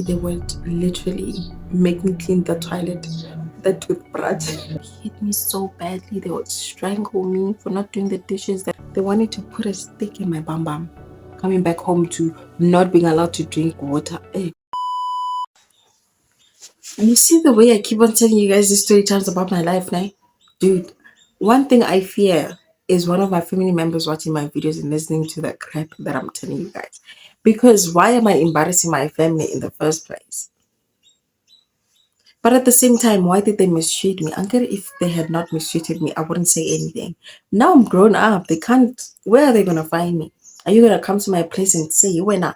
they would literally make me clean the toilet, the toothbrush. Hit me so badly. They would strangle me for not doing the dishes. They wanted to put a stick in my bum bum. Coming back home to not being allowed to drink water. Hey. You see the way I keep on telling you guys these story times about my life now? Dude, one thing I fear is one of my family members watching my videos and listening to the crap that I'm telling you guys. Because why am I embarrassing my family in the first place? But at the same time, why did they mistreat me? Uncle, if they had not mistreated me, I wouldn't say anything. Now I'm grown up. They can't. Where are they gonna find me? Are you gonna come to my place and say, "When I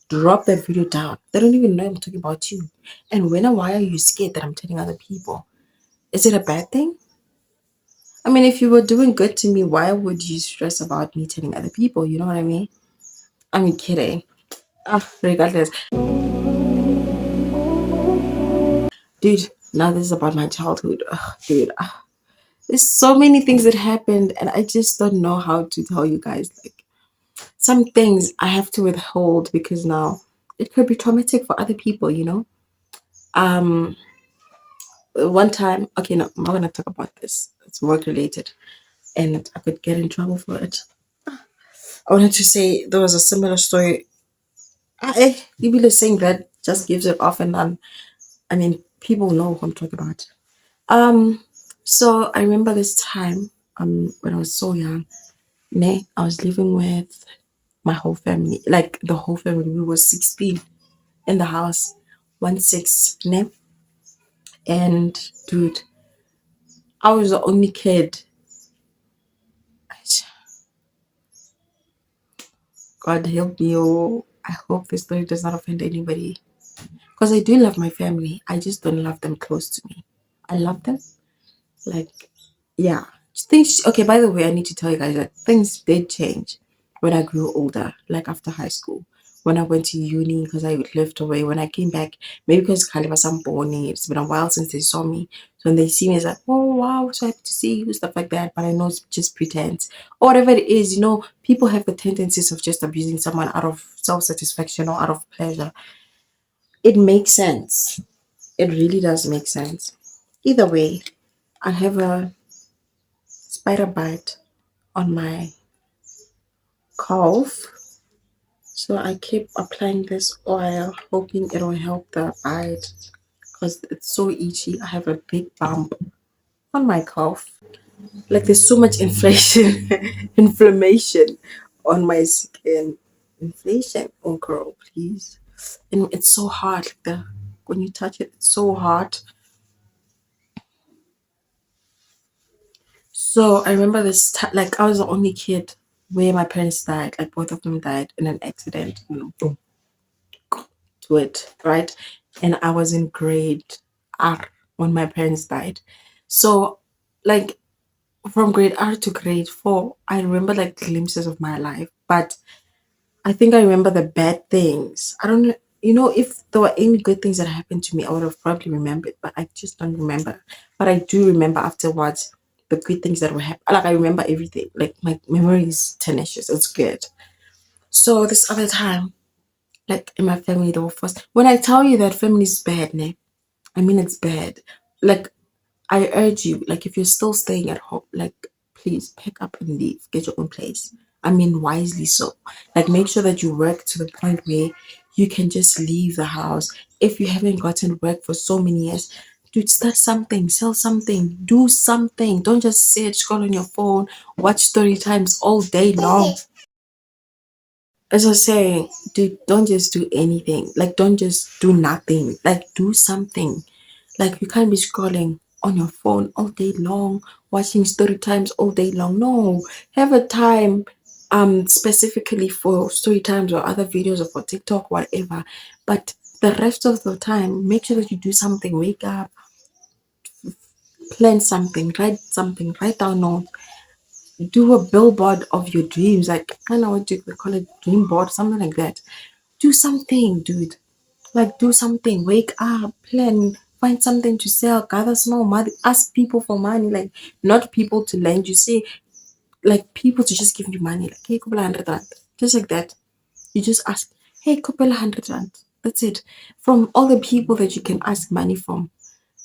drop that video down"? They don't even know I'm talking about you. And why are you scared that I'm telling other people? Is it a bad thing? I mean, if you were doing good to me, why would you stress about me telling other people? You know what I mean? I mean, kidding. Ah, regardless. Dude, now this is about my childhood. Ugh, dude, there's so many things that happened, and I just don't know how to tell you guys. Like, some things I have to withhold because now it could be traumatic for other people, you know? Um, one time, okay, no, I'm not gonna talk about this. It's work related, and I could get in trouble for it. I wanted to say there was a similar story. People are saying that just gives it off and on. I mean, people know who I'm talking about. Um, so I remember this time, when I was so young, I was living with my whole family, like the whole family. We were 16 in the house, 1 6, ne? And dude, I was the only kid. God help me, oh, I hope this story does not offend anybody. Because I do love my family. I just don't love them close to me. I love them. Like, yeah. Things, okay, by the way, I need to tell you guys that things did change when I grew older, like after high school. When I went to uni, because I lived away. When I came back, maybe because Kaliba I'm born, it's been a while since they saw me. So when they see me, it's like, oh wow, so happy to see you, stuff like that. But I know it's just pretense. Or whatever it is, people have the tendencies of just abusing someone out of self-satisfaction or out of pleasure. It makes sense. It really does make sense. Either way, I have a spider bite on my calf. So I keep applying this oil, hoping it will help the bite because it's so itchy. I have a big bump on my calf. Like there's so much inflammation on my skin. Inflation, oh girl, please. And it's so hard. When you touch it, it's so hard. So I remember this time, like I was the only kid where my parents died. Like both of them died in an accident. Boom, to it, right? And I was in grade R when my parents died. So, like from grade R to grade 4, I remember like glimpses of my life, but I think I remember the bad things. I don't know, if there were any good things that happened to me, I would have probably remembered, but I just don't remember. But I do remember afterwards the good things that were happening. Like I remember everything. Like my memory is tenacious. It's good. So this other time, like in my family, they were first. When I tell you that family is bad, ne, I mean it's bad. Like I urge you, like if you're still staying at home, like please pick up and leave, get your own place. I mean wisely so. Like make sure that you work to the point where you can just leave the house. If you haven't gotten work for so many years, dude, start something, sell something, do something. Don't just sit, scroll on your phone, watch story times all day long. As I was saying, dude, don't just do anything. Like, don't just do nothing. Like, do something. Like, you can't be scrolling on your phone all day long, watching story times all day long. No, have a time specifically for story times or other videos or for TikTok, whatever. But the rest of the time, make sure that you do something. Wake up, plan something, write down notes, do a billboard of your dreams. Like, I don't know what you call it, dream board, something like that. Do something, dude. Like, do something. Wake up, plan, find something to sell, gather small money, ask people for money. Like, not people to lend you. Say, like, people to just give you money. Like, hey, couple 100 rand. Just like that. You just ask, hey, couple 100 rand. That's it. From all the people that you can ask money from,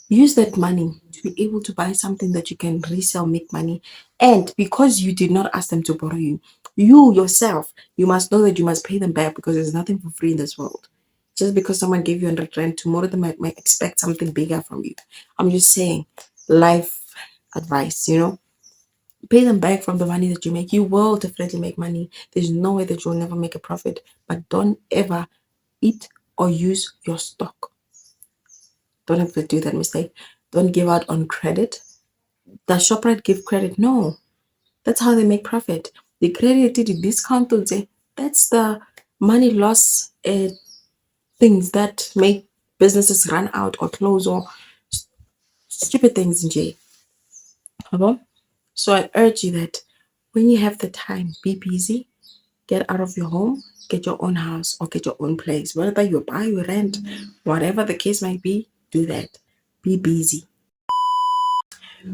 use that money to be able to buy something that you can resell, make money. And because you did not ask them to borrow you, you yourself, you must know that you must pay them back because there's nothing for free in this world. Just because someone gave you 100 rand, tomorrow they might expect something bigger from you. I'm just saying, life advice, pay them back from the money that you make. You will definitely make money. There's no way that you'll never make a profit, but don't ever eat or use your stock. Don't ever do that mistake. Don't give out on credit. Does ShopRite give credit? No. That's how they make profit. They credited the discount. That's the money loss things that make businesses run out or close or stupid things in J. So I urge you that when you have the time, be busy, get out of your home, get your own house or get your own place. Whether you buy or rent, whatever the case might be, do that. Be busy.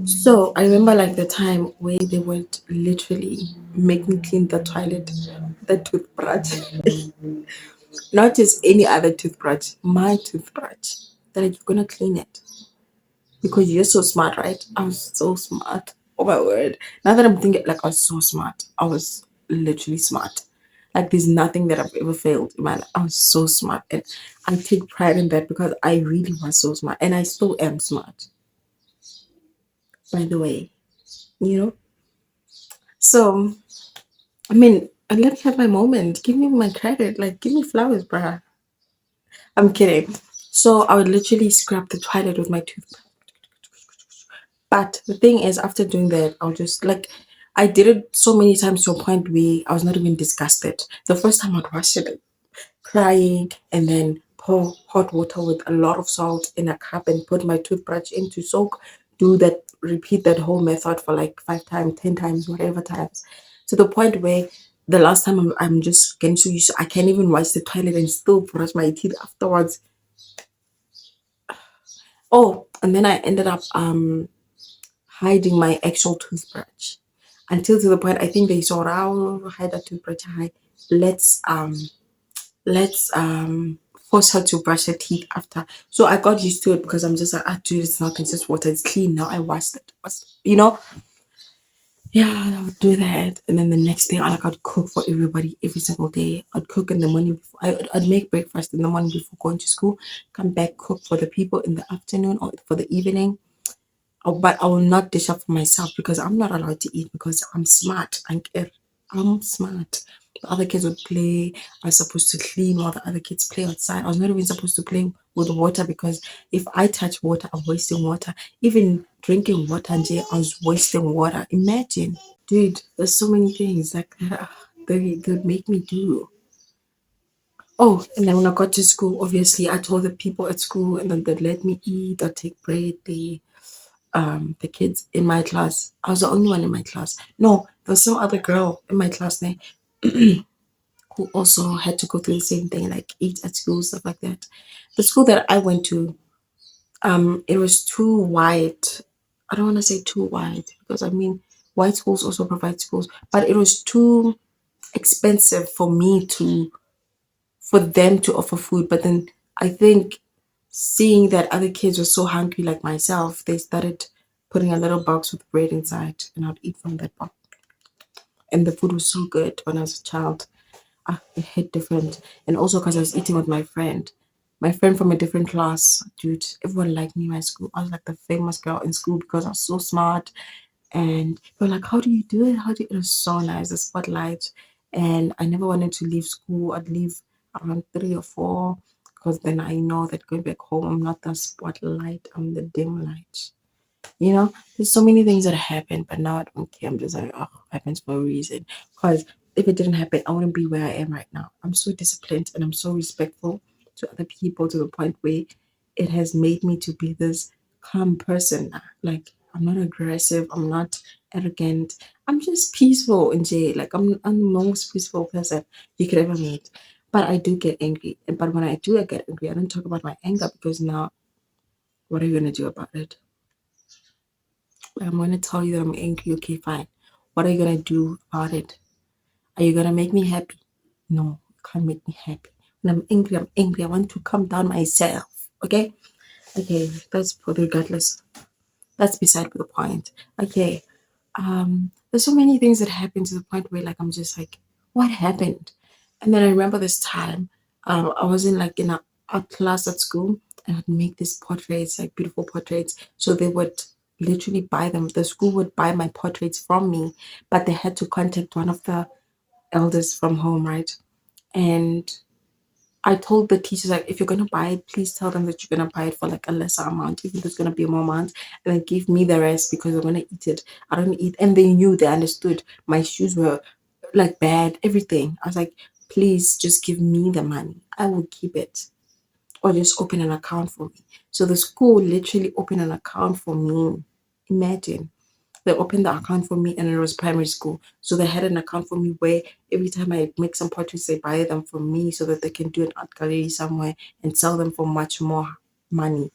So I remember like the time where they would literally make me clean the toilet, the toothbrush, not just any other toothbrush, my toothbrush. They're like, you're gonna clean it because you're so smart, right? I was so smart. Oh my word! Now that I'm thinking, like I was so smart. I was literally smart. Like there's nothing that I've ever failed in my life. I was so smart, and I take pride in that because I really was so smart, and I still am smart. By the way, you know. So I mean, and let me have my moment. Give me my credit. Like, give me flowers, bruh. I'm kidding. So I would literally scrub the toilet with my toothbrush. But the thing is, after doing that, I'll just like, I did it so many times to a point where I was not even disgusted. The first time I'd wash it, crying, and then pour hot water with a lot of salt in a cup and put my toothbrush in to soak. Do that, repeat that whole method for like 5 times, 10 times, whatever times, to the point where the last time I'm just getting so used to, I can't even wash the toilet and still brush my teeth afterwards. Oh, and then I ended up hiding my actual toothbrush until to the point I think they saw, I'll hide that toothbrush. Hi, let's force her to brush her teeth after. So I got used to it because I'm just like, dude, it's nothing, it's just water, it's clean now. I washed it. Yeah, I would do that. And then the next day, like I'd cook for everybody every single day. I'd cook in the morning before I'd make breakfast in the morning before going to school, come back, cook for the people in the afternoon or for the evening. Oh, but I will not dish up for myself because I'm not allowed to eat because I'm smart. I'm smart. The other kids would play. I was supposed to clean while the other kids play outside. I was not even supposed to play with water because if I touch water, I'm wasting water. Even drinking water, and I was wasting water. Imagine, dude. There's so many things like they would make me do. Oh, and then when I got to school, obviously I told the people at school, and then they let me eat or take bread. The kids in my class. I was the only one in my class. No, there was some other girl in my class there who also had to go through the same thing, like eat at school, stuff like that. The school that I went to, it was too white. I don't want to say too white because I mean white schools also provide schools, but it was too expensive for them to offer food. But then I think seeing that other kids were so hungry like myself, they started putting a little box with bread inside and I'd eat from that box. And the food was so good when I was a child. It hit different. And also because I was eating with my friend. My friend from a different class, dude, everyone liked me in my school. I was like the famous girl in school because I was so smart. And they were like, how do you do it? How do you? It was so nice, the spotlight. And I never wanted to leave school. I'd leave around 3 or 4 because then I know that going back home, I'm not the spotlight, I'm the dim light. There's so many things that happen, but now I don't care. I'm just like, oh, it happens for a reason. Because if it didn't happen, I wouldn't be where I am right now. I'm so disciplined and I'm so respectful to other people to the point where it has made me to be this calm person now. Like, I'm not aggressive, I'm not arrogant. I'm just peaceful in jail. Like, I'm the most peaceful person you could ever meet. But I do get angry. But when I do I get angry, I don't talk about my anger because now, what are you going to do about it? I'm going to tell you that I'm angry. Okay, fine. What are you going to do about it? Are you going to make me happy? No, you can't make me happy. and I'm angry. I'm angry. I want to calm down myself. Okay, okay. That's regardless. That's beside the point. Okay. There's so many things that happen to the point where like I'm just like, what happened? And then I remember this time, I was in like in a art class at school and I'd make these portraits, like beautiful portraits. So they would literally buy them. The school would buy my portraits from me, but they had to contact one of the elders from home, right? And I told the teachers like, if you're gonna buy it, please tell them that you're gonna buy it for like a lesser amount, even if it's gonna be more amount, and then give me the rest because I'm gonna eat it. I don't eat, and they knew, they understood. My shoes were like bad, everything. I was like, please just give me the money. I will keep it, or just open an account for me. So the school literally opened an account for me. Imagine. They opened the account for me and it was primary school. So they had an account for me where every time I make some portraits, they buy them from me so that they can do an art gallery somewhere and sell them for much more money.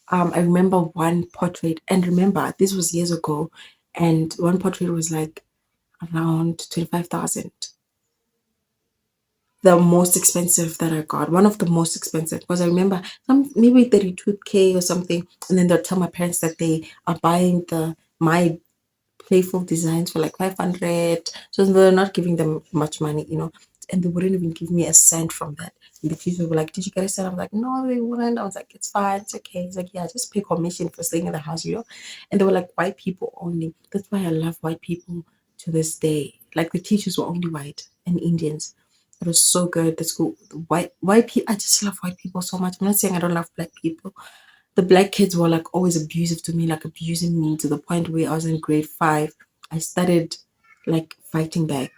I remember one portrait, and remember, this was years ago, and one portrait was like around 25,000. The most expensive that I got, one of the most expensive, because I remember some maybe 32K or something, and then they'll tell my parents that they are buying the my playful designs for like 500. So they're not giving them much money, and they wouldn't even give me a cent from that. And the teachers were like, "Did you get a cent?" I'm like, "No, they wouldn't." I was like, "It's fine, it's okay." He's like, "Yeah, just pay commission for staying in the house." And they were like, white people only. That's why I love white people to this day. Like the teachers were only white and Indians. It was so good. The school, the white people. I just love white people so much. I'm not saying I don't love black people. The black kids were like always abusive to me, like abusing me to the point where I was in grade 5. I started like fighting back,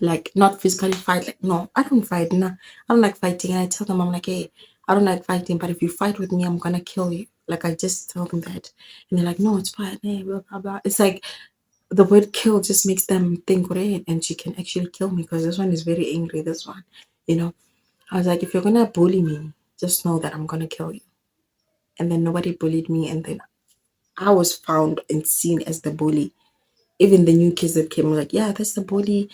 like not physically fight. Like no, I don't fight. Nah, I don't like fighting. And I tell them, I'm like, hey, I don't like fighting, but if you fight with me, I'm gonna kill you. Like I just tell them that, and they're like, no, it's fine. Hey, blah blah blah. It's like the word kill just makes them think, right? And she can actually kill me because this one is very angry. This one, you know. I was like, if you're gonna bully me, just know that I'm gonna kill you. And then nobody bullied me, and then I was found and seen as the bully. Even the new kids that came were like, yeah, that's the bully.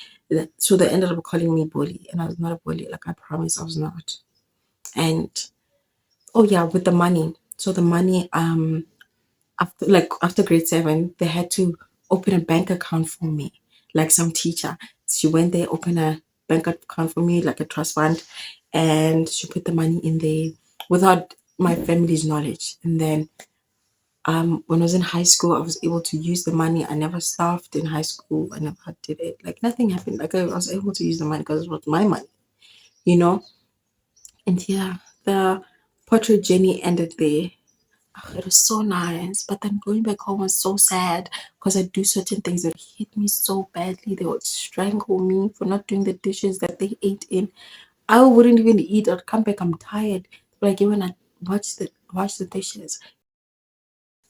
So they ended up calling me bully, and I was not a bully. Like I promise, I was not. And oh yeah, with the money. So the money, after grade 7, they had to open a bank account for me. Like some teacher, she went there, opened a bank account for me, like a trust fund, and she put the money in there without my family's knowledge. And then when I was in high school, I was able to use the money. I never starved in high school. I never did it. Like nothing happened. Like I was able to use the money because it was my money, you know? And yeah, the portrait journey ended there. Oh, it was so nice. But then going back home was so sad because I do certain things that hit me so badly. They would strangle me for not doing the dishes that they ate in. I wouldn't even eat. I'd come back, I'm tired. Like even I watch the dishes.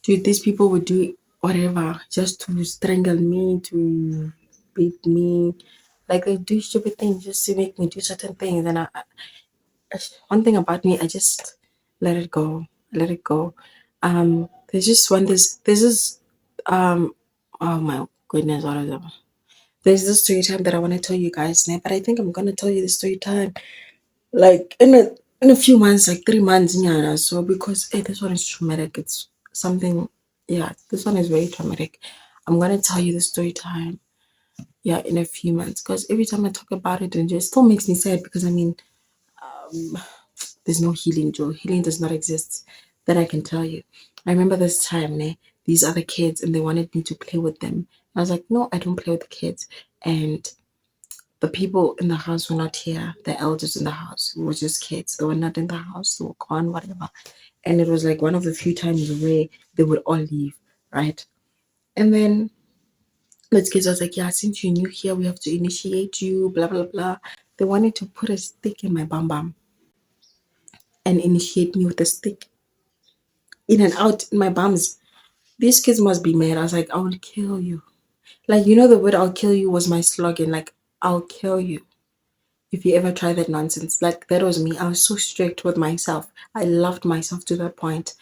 Dude, these people would do whatever just to strangle me, to beat me. Like they do stupid things just to make me do certain things. And one thing about me, I just let it go. Let it go. There's just one. There's this. Um. Oh my goodness! What is it? There's this story time that I want to tell you guys now, but I think I'm gonna tell you the story time like in a few months, like 3 months, yeah. So because hey, this one is traumatic. It's something, yeah. This one is very traumatic. I'm gonna tell you the story time, yeah, in a few months. Because every time I talk about it, it just still makes me sad. Because I mean, there's no healing, Joe. Healing does not exist. That I can tell you. I remember this time, these other kids, and they wanted me to play with them. I was like, no, I don't play with the kids. And the people in the house were not here. The elders in the house were just kids. They were not in the house. They were gone, whatever. And it was like one of the few times where they would all leave, right? And then let's kids, I was like, yeah, since you're new here, we have to initiate you, blah, blah, blah. They wanted to put a stick in my bum bum and initiate me with a stick in and out in my bums. These kids must be mad. I was like, I will kill you. Like, the word I'll kill you was my slogan. Like, I'll kill you if you ever try that nonsense. Like that was me. I was so strict with myself. I loved myself to that point.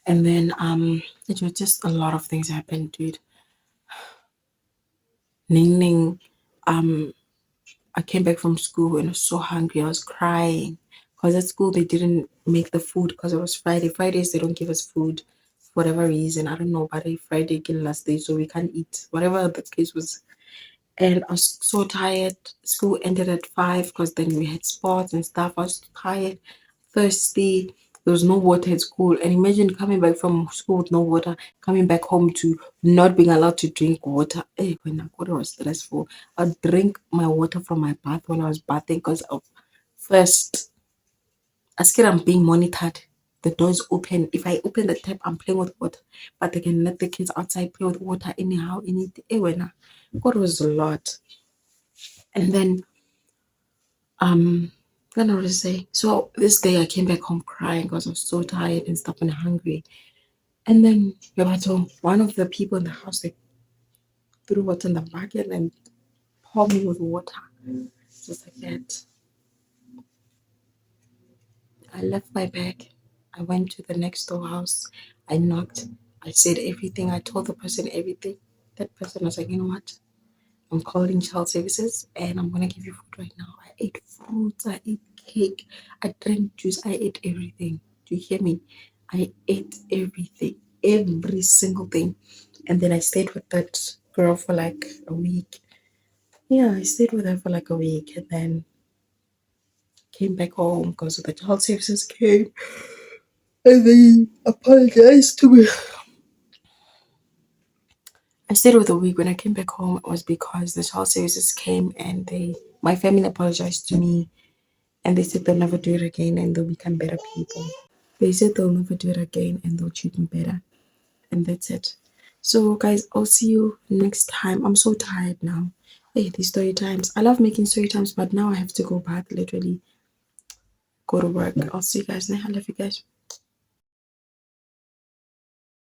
And then it was just a lot of things happened, dude. Ning Ning, I came back from school and I was so hungry. I was crying because at school they didn't make the food because it was Friday. Fridays they don't give us food for whatever reason. I don't know, but Friday again last day, so we can't eat. Whatever the case was, and I was so tired. School ended at 5 because then we had sports and stuff. I was tired, thirsty. There was no water at school. And imagine coming back from school with no water, coming back home to not being allowed to drink water. Hey, when I got it was stressful. I'd drink my water from my bath when I was bathing because of first, I scared I'm being monitored. The door's open. If I open the tap, I'm playing with water. But they can let the kids outside play with water anyhow, anything. Hey, when I, God was a lot. And then I was say, so this day I came back home crying because I was so tired and stuff and hungry. And then Yabato, one of the people in the house, they threw water in the bucket and poured me with water. Just like that. I left my bag. I went to the next door house. I knocked. I said everything. I told the person everything. That person was like, you know what? I'm calling child services and I'm gonna give you food right now. I ate fruits, I ate cake, I drank juice, I ate everything. Do you hear me? I ate everything, every single thing. And then I stayed with that girl for like a week. Yeah, I stayed with her for like a week and then came back home because the child services came and they apologized to me. I stayed with a week. When I came back home, it was because the child services came and my family apologized to me and they said they'll never do it again and they'll become better people. They said they'll never do it again and they'll treat me better. And that's it. So, guys, I'll see you next time. I'm so tired now. Hey, these story times. I love making story times, but now I have to go back, literally go to work. I'll see you guys now. I love you guys.